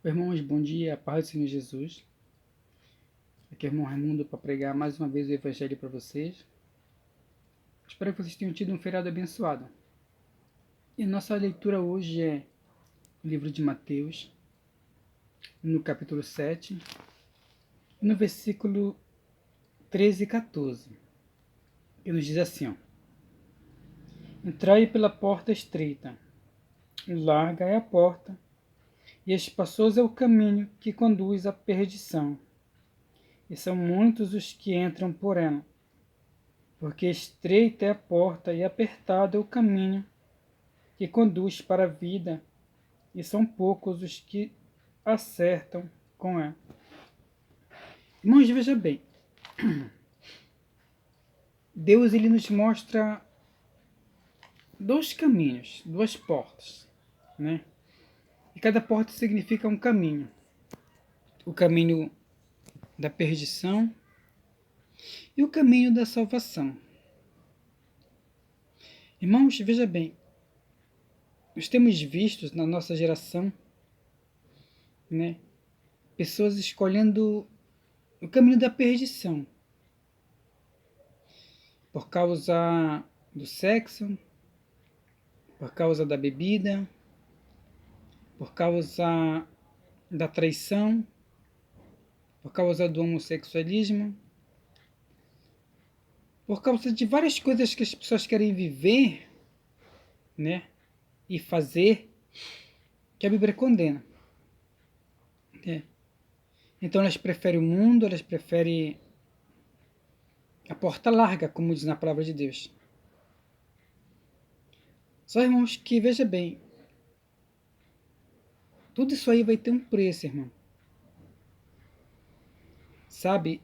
Irmãos, bom dia, a paz do Senhor Jesus. Aqui é o irmão Raimundo para pregar mais uma vez o Evangelho para vocês. Espero que vocês tenham tido um feriado abençoado. E nossa leitura hoje é o livro de Mateus, no capítulo 7, no versículo 13 e 14. Que nos diz assim, ó: Entrai pela porta estreita, larga é a porta, e espaçoso é o caminho que conduz à perdição, e são muitos os que entram por ela. Porque estreita é a porta e apertado é o caminho que conduz para a vida, e são poucos os que acertam com ela. Irmãos, veja bem, Deus ele nos mostra dois caminhos, duas portas, né? E cada porta significa um caminho. O caminho da perdição e o caminho da salvação. Irmãos, veja bem, nós temos visto na nossa geração, né, pessoas escolhendo o caminho da perdição por causa do sexo, por causa da bebida, por causa da traição, por causa do homossexualismo, por causa de várias coisas que as pessoas querem viver, né, e fazer, que a Bíblia condena. Né? Então elas preferem o mundo, elas preferem a porta larga, como diz na palavra de Deus. Só, irmãos, que veja bem, tudo isso aí vai ter um preço, irmão. Sabe,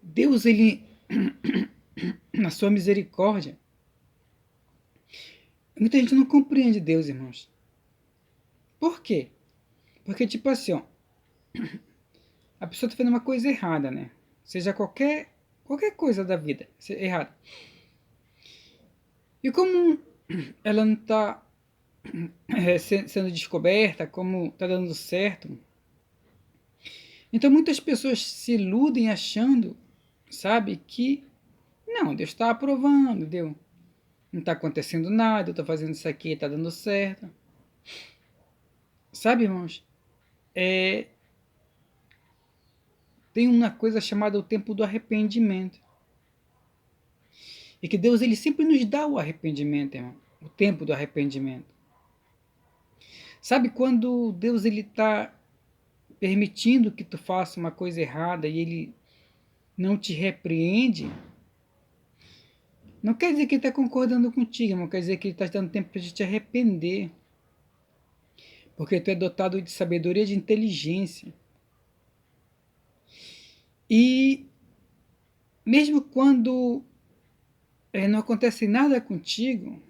Deus, ele, na sua misericórdia, muita gente não compreende Deus, irmãos. Por quê? Porque, tipo assim, ó, a pessoa está fazendo uma coisa errada, né? Seja qualquer coisa da vida errada. E como ela não está sendo descoberta, como está dando certo, então muitas pessoas se iludem achando, sabe, que não, Deus está aprovando, Deus não está acontecendo nada, eu estou fazendo isso aqui, está dando certo. Sabe, irmãos, tem uma coisa chamada o tempo do arrependimento. E que Deus ele sempre nos dá o arrependimento, irmão, o tempo do arrependimento. Sabe quando Deus ele está permitindo que tu faça uma coisa errada e ele não te repreende? Não quer dizer que ele está concordando contigo, irmão, quer dizer que ele está dando tempo para te arrepender. Porque tu é dotado de sabedoria e de inteligência. E mesmo quando não acontece nada contigo,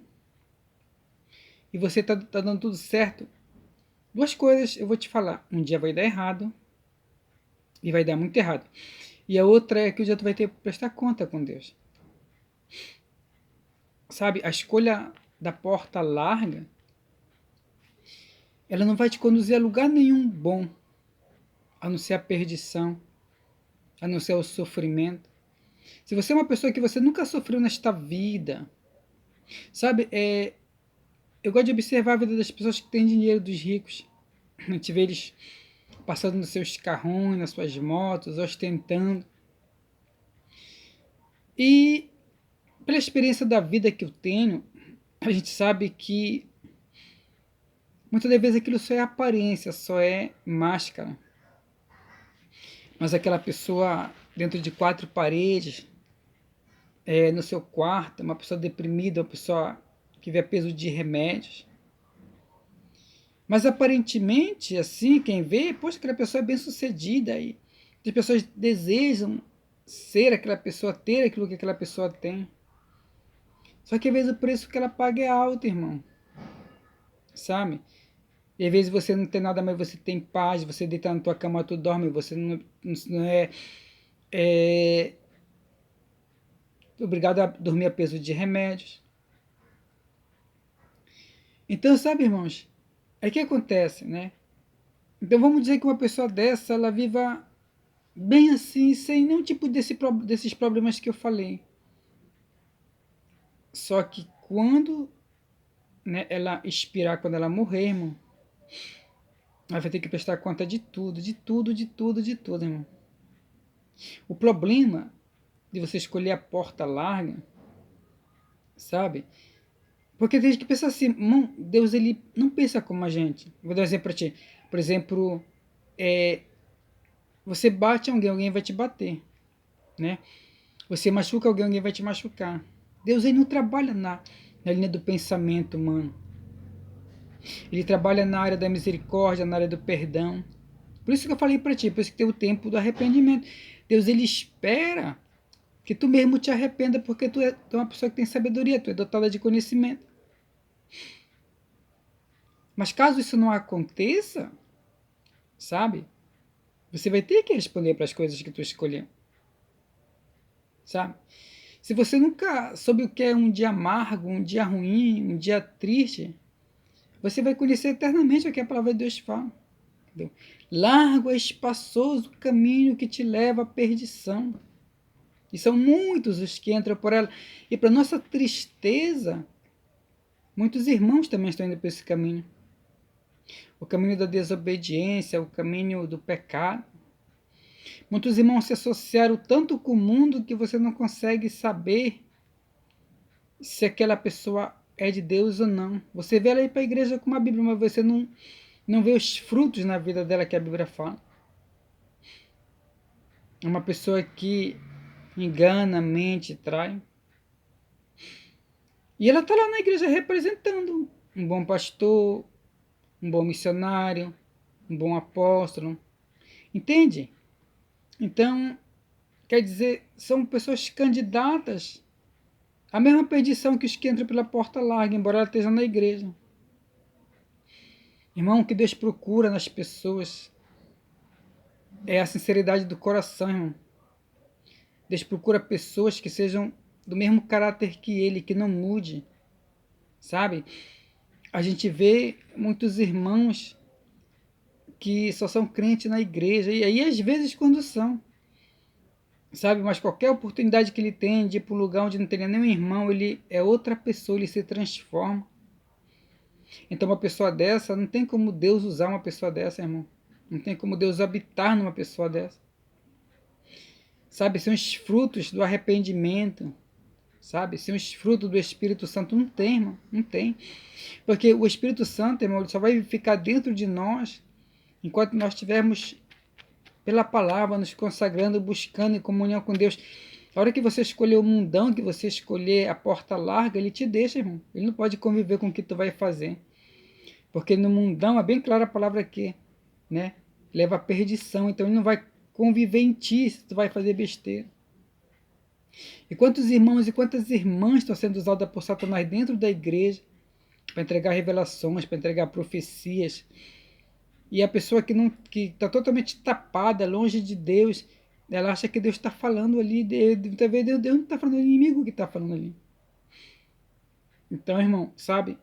e você está dando tudo certo, duas coisas eu vou te falar. Um dia vai dar errado, e vai dar muito errado. E a outra é que um dia tu vai ter que prestar conta com Deus. Sabe, a escolha da porta larga, ela não vai te conduzir a lugar nenhum bom, a não ser a perdição, a não ser o sofrimento. Se você é uma pessoa que você nunca sofreu nesta vida, sabe, eu gosto de observar a vida das pessoas que têm dinheiro, dos ricos. A gente vê eles passando nos seus carrões, nas suas motos, ostentando. E pela experiência da vida que eu tenho, a gente sabe que muitas das vezes aquilo só é aparência, só é máscara. Mas aquela pessoa dentro de quatro paredes, no seu quarto, uma pessoa deprimida, uma pessoa que vê peso de remédios. Mas aparentemente, assim, quem vê, poxa, aquela pessoa é bem sucedida e as pessoas desejam ser aquela pessoa, ter aquilo que aquela pessoa tem. Só que às vezes o preço que ela paga é alto, irmão. Sabe? E às vezes você não tem nada, mas você tem paz, você deita na tua cama, tu dorme, você não é obrigado a dormir a peso de remédios. Então, sabe, irmãos, aí o que acontece, né? Então vamos dizer que uma pessoa dessa, ela viva bem assim, sem nenhum tipo desses problemas que eu falei. Só que quando, né, ela expirar, quando ela morrer, irmão, ela vai ter que prestar conta de tudo, de tudo, de tudo, de tudo, irmão. O problema de você escolher a porta larga, sabe? Porque tem gente que pensa assim, Deus ele não pensa como a gente. Vou dar um exemplo para ti. Por exemplo, você bate alguém, alguém vai te bater, né? Você machuca alguém, alguém vai te machucar. Deus ele não trabalha na linha do pensamento humano. Ele trabalha na área da misericórdia, na área do perdão. Por isso que eu falei para ti, por isso que tem o tempo do arrependimento. Deus ele espera que tu mesmo te arrependa, porque tu é uma pessoa que tem sabedoria, tu é dotada de conhecimento. Mas caso isso não aconteça, sabe? Você vai ter que responder para as coisas que tu escolheu. Sabe? Se você nunca soube o que é um dia amargo, um dia ruim, um dia triste, você vai conhecer eternamente o que a palavra de Deus fala. Entendeu? Largo é espaçoso o caminho que te leva à perdição. E são muitos os que entram por ela. E para nossa tristeza, muitos irmãos também estão indo por esse caminho. O caminho da desobediência, o caminho do pecado. Muitos irmãos se associaram tanto com o mundo que você não consegue saber se aquela pessoa é de Deus ou não. Você vê ela ir para a igreja com uma Bíblia, mas você não vê os frutos na vida dela que a Bíblia fala. É uma pessoa que engana, mente, trai. E ela está lá na igreja representando um bom pastor, um bom missionário, um bom apóstolo. Entende? Então, quer dizer, são pessoas candidatas à mesma perdição que os que entram pela porta larga, embora ela esteja na igreja. Irmão, o que Deus procura nas pessoas é a sinceridade do coração, irmão. Deus procura pessoas que sejam do mesmo caráter que Ele, que não mude, sabe? A gente vê muitos irmãos que só são crentes na igreja, e aí às vezes quando são, sabe? Mas qualquer oportunidade que ele tem de ir para um lugar onde não tem nenhum irmão, ele é outra pessoa, ele se transforma. Então uma pessoa dessa, não tem como Deus usar uma pessoa dessa, irmão. Não tem como Deus habitar numa pessoa dessa. Sabe, são os frutos do arrependimento, sabe? São os frutos do Espírito Santo. Não tem, irmão, não tem. Porque o Espírito Santo, irmão, ele só vai ficar dentro de nós enquanto nós estivermos pela palavra, nos consagrando, buscando em comunhão com Deus. A hora que você escolher o mundão, que você escolher a porta larga, ele te deixa, irmão. Ele não pode conviver com o que tu vai fazer. Porque no mundão, é bem clara a palavra aqui, né? Leva à perdição. Então ele não vai conviver em ti se tu vai fazer besteira. E quantos irmãos e quantas irmãs estão sendo usadas por Satanás dentro da igreja para entregar revelações, para entregar profecias. E a pessoa que está totalmente tapada, longe de Deus, ela acha que Deus está falando ali, talvez Deus não está falando, é o inimigo que está falando ali. Então, irmão, sabe?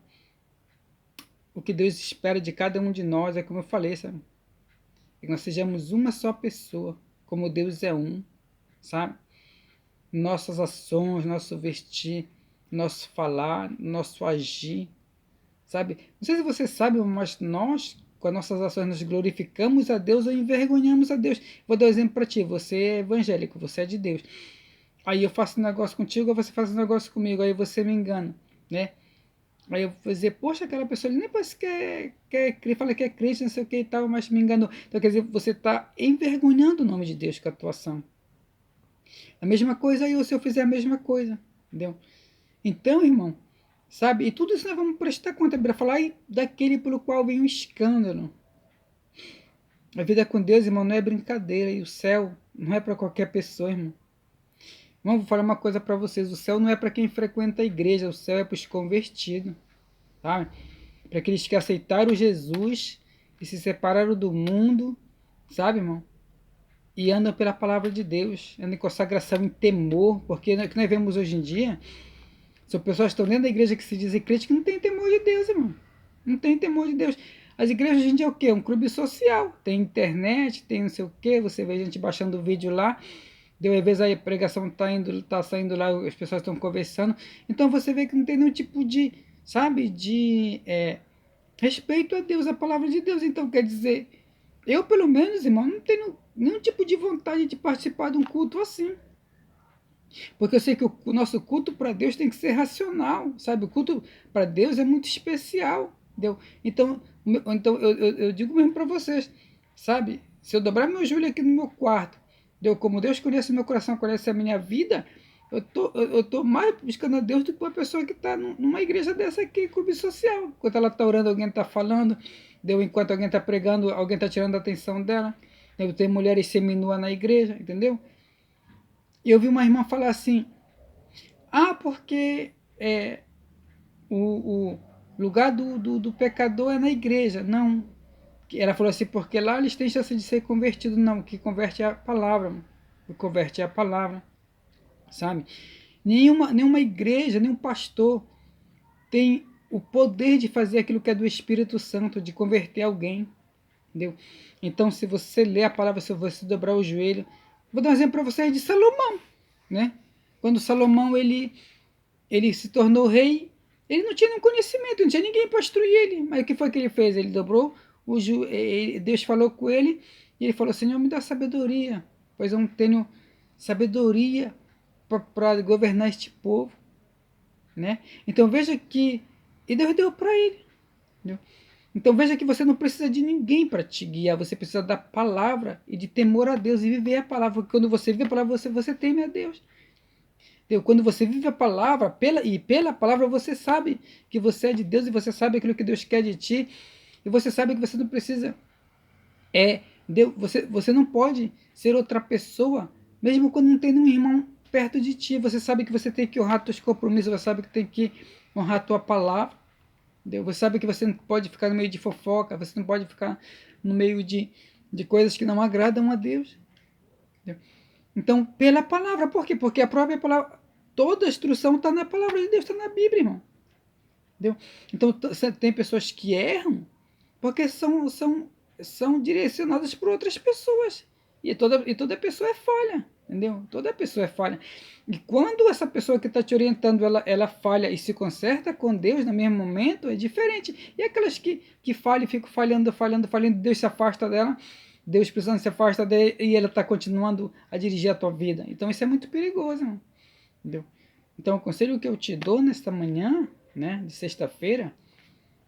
O que Deus espera de cada um de nós é como eu falei, sabe? Que nós sejamos uma só pessoa, como Deus é um, sabe? Nossas ações, nosso vestir, nosso falar, nosso agir, sabe? Não sei se você sabe, mas nós, com as nossas ações, nos glorificamos a Deus ou envergonhamos a Deus. Vou dar um exemplo para ti. Você é evangélico, você é de Deus. Aí eu faço um negócio contigo, ou você faz um negócio comigo, aí você me engana, né? Aí eu vou dizer, poxa, aquela pessoa ele nem parece que fala que é crente, não sei o que e tal, mas me enganou. Então quer dizer, você está envergonhando o nome de Deus com a tua ação. A mesma coisa aí, se eu fizer a mesma coisa, entendeu? Então, irmão, sabe? E tudo isso nós vamos prestar conta para falar daquele pelo qual vem um escândalo. A vida com Deus, irmão, não é brincadeira. E o céu não é para qualquer pessoa, irmão. Vou falar uma coisa para vocês. O céu não é para quem frequenta a igreja. O céu é para os convertidos. Tá? Para aqueles que aceitaram Jesus e se separaram do mundo. Sabe, irmão? E andam pela palavra de Deus. Andam em consagração, em temor. Porque o que nós vemos hoje em dia... São pessoas que estão dentro da igreja que se dizem crentes que não tem temor de Deus, irmão. Não tem temor de Deus. As igrejas hoje em dia é o quê? Um clube social. Tem internet, tem não sei o quê, você vê gente baixando o vídeo lá, deu às vezes a pregação tá saindo lá, as pessoas estão conversando. Então você vê que não tem nenhum tipo de, sabe, de respeito a Deus, a palavra de Deus. Então quer dizer, eu pelo menos, irmão, não tenho nenhum tipo de vontade de participar de um culto assim. Porque eu sei que o nosso culto para Deus tem que ser racional, sabe? O culto para Deus é muito especial, entendeu? Então eu digo mesmo para vocês, sabe? Se eu dobrar meu joelho aqui no meu quarto, entendeu? Como Deus conhece o meu coração, conhece a minha vida, eu tô mais buscando a Deus do que uma pessoa que está numa igreja dessa aqui, clube social. Enquanto ela está orando, alguém está falando, entendeu? Enquanto alguém está pregando, alguém está tirando a atenção dela. Eu tenho mulheres seminuas na igreja, entendeu? E eu vi uma irmã falar assim, porque o lugar do pecador é na igreja. Não. Ela falou assim, porque lá eles têm chance de ser convertidos. Não, o que converte é a palavra. O que converte é a palavra, sabe? Nenhuma igreja, nenhum pastor tem o poder de fazer aquilo que é do Espírito Santo, de converter alguém, entendeu? Então, se você ler a palavra, se você dobrar o joelho, vou dar um exemplo para vocês de Salomão, né? Quando Salomão ele se tornou rei, ele não tinha nenhum conhecimento, não tinha ninguém para instruir ele. Mas o que foi que ele fez? Ele dobrou, Deus falou com ele, e ele falou, Senhor, me dá sabedoria, pois eu não tenho sabedoria para governar este povo, né? Então veja que, e Deus deu para ele, entendeu? Então veja que você não precisa de ninguém para te guiar, você precisa da palavra e de temor a Deus e viver a palavra, porque quando você vive a palavra, você teme a Deus. Quando você vive a palavra, pela palavra você sabe que você é de Deus e você sabe aquilo que Deus quer de ti. E você sabe que você não precisa. Você não pode ser outra pessoa, mesmo quando não tem nenhum irmão perto de ti. Você sabe que você tem que honrar seus compromissos, você sabe que tem que honrar a tua palavra. Entendeu? Você sabe que você não pode ficar no meio de fofoca, você não pode ficar no meio de coisas que não agradam a Deus. Entendeu? Então, pela palavra, por quê? Porque a própria palavra, toda a instrução está na palavra de Deus, está na Bíblia, irmão. Entendeu? Então, tem pessoas que erram porque são direcionadas por outras pessoas. E toda pessoa é falha, entendeu? Toda pessoa é falha. E quando essa pessoa que está te orientando, ela falha e se conserta com Deus no mesmo momento, é diferente. E aquelas que falham, ficam falhando, Deus se afasta dela, Deus precisando se afasta dela e ela está continuando a dirigir a tua vida. Então isso é muito perigoso, irmão. Entendeu? Então o conselho que eu te dou nesta manhã, né, de sexta-feira,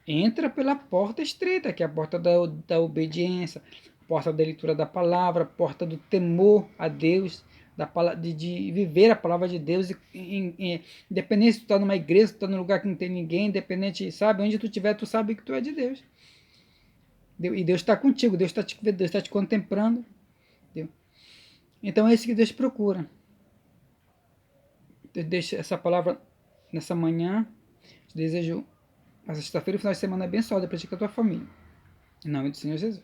entra pela porta estreita, que é a porta da obediência, porta da leitura da palavra, porta do temor a Deus, de viver a palavra de Deus, independente se tu está numa igreja, se tu está num lugar que não tem ninguém, independente, sabe, onde tu estiver, tu sabe que tu é de Deus. E Deus está contigo, Deus está te contemplando. Entendeu? Então é isso que Deus procura. Eu deixo essa palavra nessa manhã. Te desejo uma sexta-feira e um final de semana abençoado para ti e para a tua família. Em nome do Senhor Jesus.